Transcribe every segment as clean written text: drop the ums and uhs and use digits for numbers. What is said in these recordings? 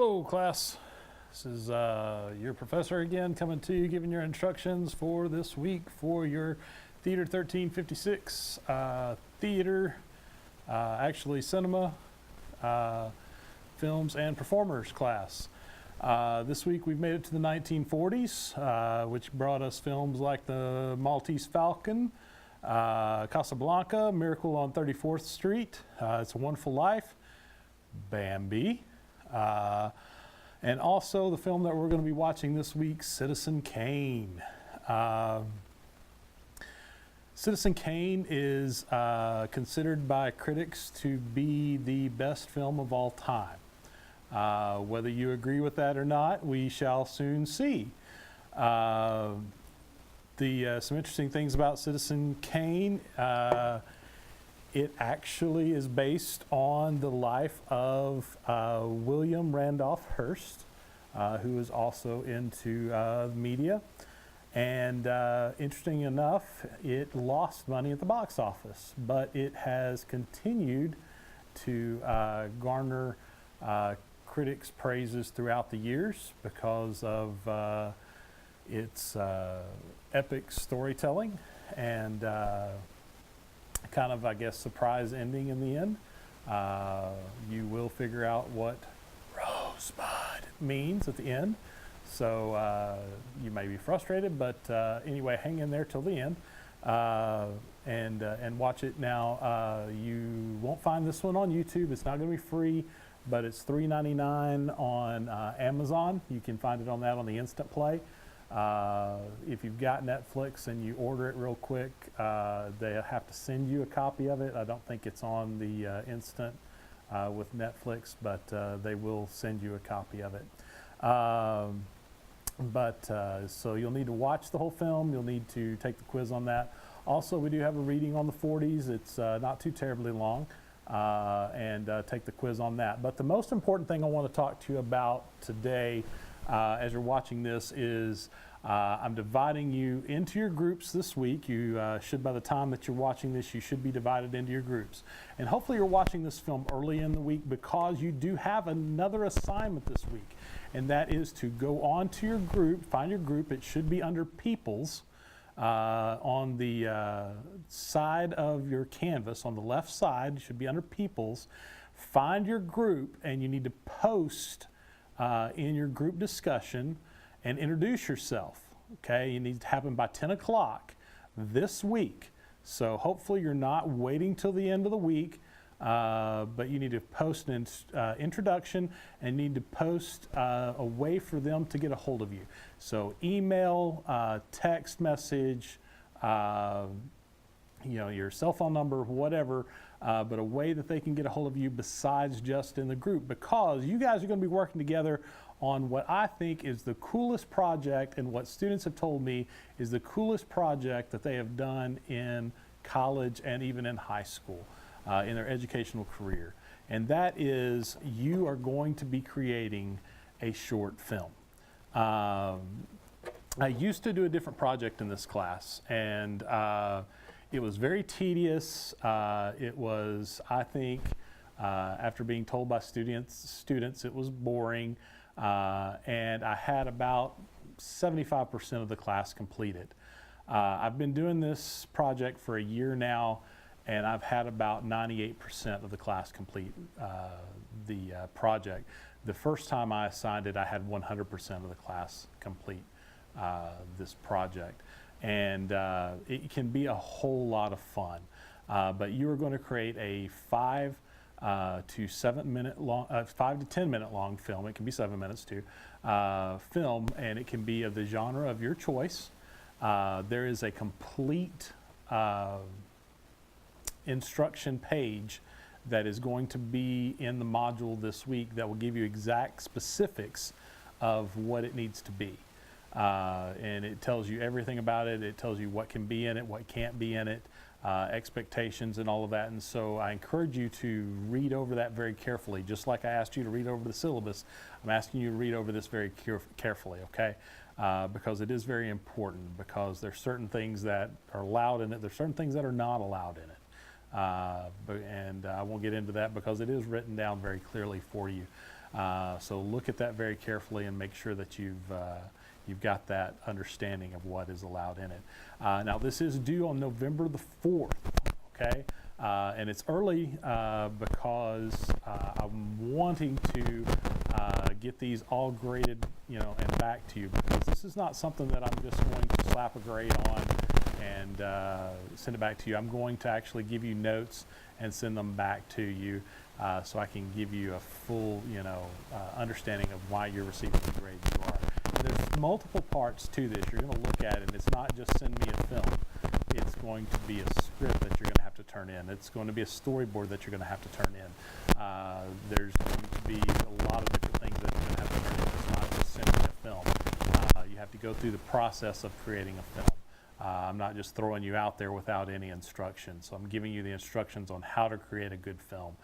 Hello, class. This is your professor again coming to you, giving your instructions for this week for your Theater 1356 theater, actually cinema, films and performers class. This week we've made it to the 1940s, which brought us films like The Maltese Falcon, Casablanca, Miracle on 34th Street, It's a Wonderful Life, Bambi, and also the film that we're going to be watching this week, Citizen Kane. Citizen Kane is considered by critics to be the best film of all time. Whether you agree with that or not, we shall soon see. Some interesting things about Citizen Kane. It actually is based on the life of William Randolph Hearst, who is also into media. And interesting enough, it lost money at the box office, but it has continued to garner critics' praises throughout the years because of its epic storytelling and kind of, I guess, surprise ending in the end. You will figure out what Rosebud means at the end. So you may be frustrated, but anyway, hang in there till the end and watch it. Now, you won't find this one on YouTube. It's not going to be free, but it's $3.99 on Amazon. You can find it on that on the Instant Play. If you've got Netflix and you order it real quick, they have to send you a copy of it. I don't think it's on the Instant with Netflix, but they will send you a copy of it. So you'll need to watch the whole film. You'll need to take the quiz on that. Also, we do have a reading on the 40s. It's not too terribly long, and take the quiz on that. But the most important thing I want to talk to you about today as you're watching this is I'm dividing you into your groups this week. You should, by the time that you're watching this, you should be divided into your groups. And hopefully you're watching this film early in the week because you do have another assignment this week. And that is to go on to your group, find your group. It should be under Peoples on the side of your canvas, on the left side, it should be under Peoples. Find your group, and you need to post in your group discussion and introduce yourself. Okay, it needs to happen by 10 o'clock this week. So hopefully you're not waiting till the end of the week, but you need to post an introduction and need to post a way for them to get a hold of you. So email, text message, your cell phone number, whatever, but a way that they can get a hold of you besides just in the group, because you guys are going to be working together on what I think is the coolest project, and what students have told me is the coolest project that they have done in college and even in high school, in their educational career. And that is, you are going to be creating a short film. I used to do a different project in this class, and it was very tedious. It was, I think, after being told by students it was boring, and I had about 75% of the class completed. I've been doing this project for a year now, and I've had about 98% of the class complete the project. The first time I assigned it, I had 100% of the class complete this project. And it can be a whole lot of fun. But you are going to create a 5 to 10 minute long film. It can be 7 minutes too. Film, and it can be of the genre of your choice. There is a complete instruction page that is going to be in the module this week that will give you exact specifics of what it needs to be. And it tells you everything about it. It tells you what can be in it, what can't be in it, expectations and all of that. And so I encourage you to read over that very carefully. Just like I asked you to read over the syllabus, I'm asking you to read over this very carefully, okay? Because it is very important, because there's certain things that are allowed in it, there's certain things that are not allowed in it. And I won't get into that because it is written down very clearly for you. So look at that very carefully and make sure that you've got that understanding of what is allowed in it. Now this is due on November the 4th, okay? And it's early because I'm wanting to get these all graded, and back to you, because this is not something that I'm just going to slap a grade on and send it back to you. I'm going to actually give you notes and send them back to you so I can give you a full, understanding of why you're receiving the grade you are. And there's multiple parts to this. You're going to look at it, and it's not just send me a film. It's going to be a script that you're going to have to turn in. It's going to be a storyboard that you're going to have to turn in. There's going to be a lot of different things that you're going to have to turn in. It's not just sending a film. You have to go through the process of creating a film. I'm not just throwing you out there without any instructions. So I'm giving you the instructions on how to create a good film.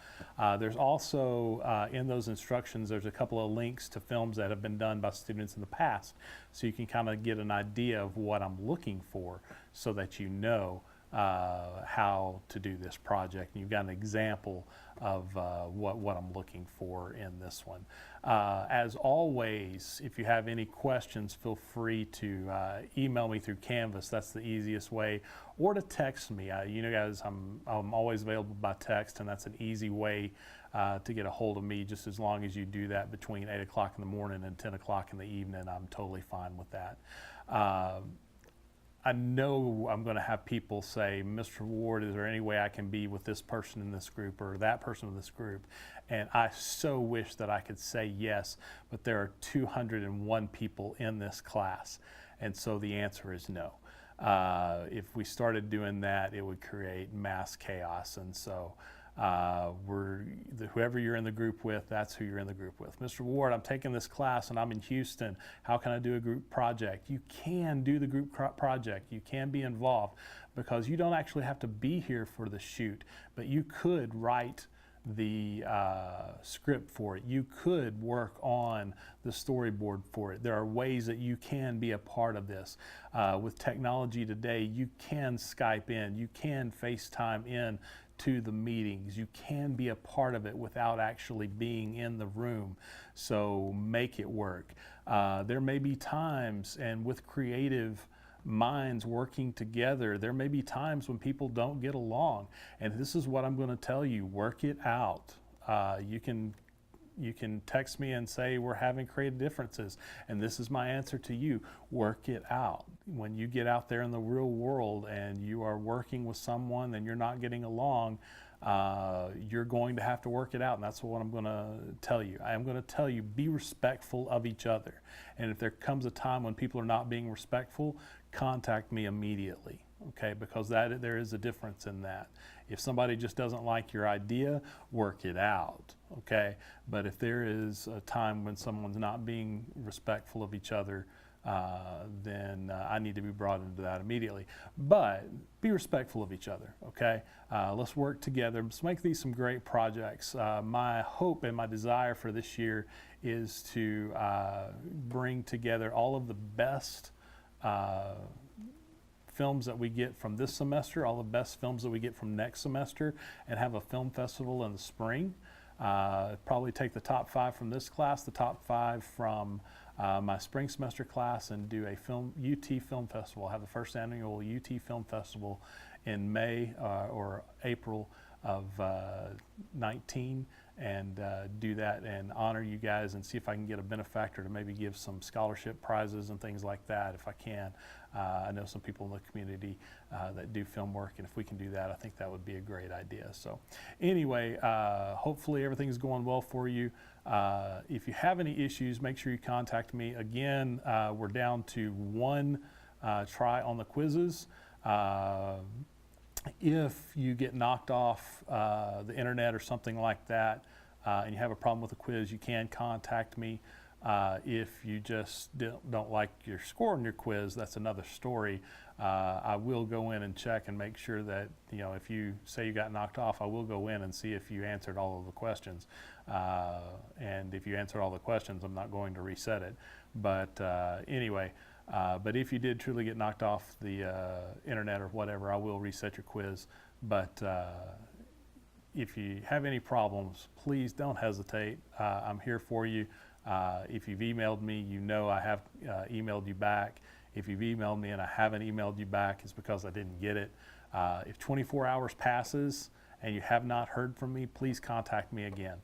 There's also, in those instructions, there's a couple of links to films that have been done by students in the past. So you can kind of get an idea of what I'm looking for so that you know how to do this project. And you've got an example of what I'm looking for in this one. As always, if you have any questions, feel free to email me through Canvas. That's the easiest way, or to text me. Guys, I'm always available by text, and that's an easy way to get a hold of me. Just as long as you do that between 8 o'clock in the morning and 10 o'clock in the evening, I'm totally fine with that. I know I'm going to have people say, Mr. Ward, is there any way I can be with this person in this group or that person in this group? And I so wish that I could say yes, but there are 201 people in this class. And so the answer is no. If we started doing that, it would create mass chaos. And so whoever you're in the group with, that's who you're in the group with. Mr. Ward, I'm taking this class and I'm in Houston. How can I do a group project? You can do the group project. You can be involved because you don't actually have to be here for the shoot, but you could write the script for it. You could work on the storyboard for it. There are ways that you can be a part of this. With technology today, you can Skype in, you can FaceTime in to the meetings. You can be a part of it without actually being in the room. So make it work. There may be times, and with creative minds working together, there may be times when people don't get along. And this is what I'm going to tell you, work it out. You can text me and say we're having creative differences, and this is my answer to you. Work it out. When you get out there in the real world and you are working with someone and you're not getting along, you're going to have to work it out, and that's what I'm going to tell you. I am going to tell you, be respectful of each other. And if there comes a time when people are not being respectful, contact me immediately, okay? Because there is a difference in that. If somebody just doesn't like your idea, work it out, okay? But if there is a time when someone's not being respectful of each other, then I need to be brought into that immediately. But be respectful of each other, okay? Let's work together. Let's make these some great projects. My hope and my desire for this year is to bring together all of the best films that we get from this semester, all the best films that we get from next semester, and have a film festival in the spring. Probably take the top 5 from this class, the top 5 from my spring semester class, and do a UT Film Festival. Have the first annual UT Film Festival in May or April of 19, and do that and honor you guys and see if I can get a benefactor to maybe give some scholarship prizes and things like that if I can. I know some people in the community that do film work, and if we can do that, I think that would be a great idea. So anyway, hopefully everything's going well for you. If you have any issues, make sure you contact me. Again, we're down to 1 try on the quizzes. If you get knocked off the internet or something like that, and you have a problem with the quiz, you can contact me. If you just don't like your score on your quiz, that's another story. I will go in and check and make sure that, if you say you got knocked off, I will go in and see if you answered all of the questions. And if you answered all the questions, I'm not going to reset it. But anyway, but if you did truly get knocked off the internet or whatever, I will reset your quiz. But if you have any problems, please don't hesitate. I'm here for you. If you've emailed me, you know I have emailed you back. If you've emailed me and I haven't emailed you back, it's because I didn't get it. If 24 hours passes and you have not heard from me, please contact me again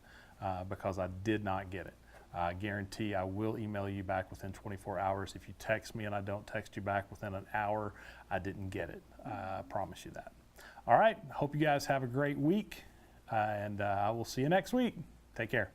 because I did not get it. I guarantee I will email you back within 24 hours. If you text me and I don't text you back within an hour, I didn't get it. I promise you that. All right, hope you guys have a great week, and I will see you next week. Take care.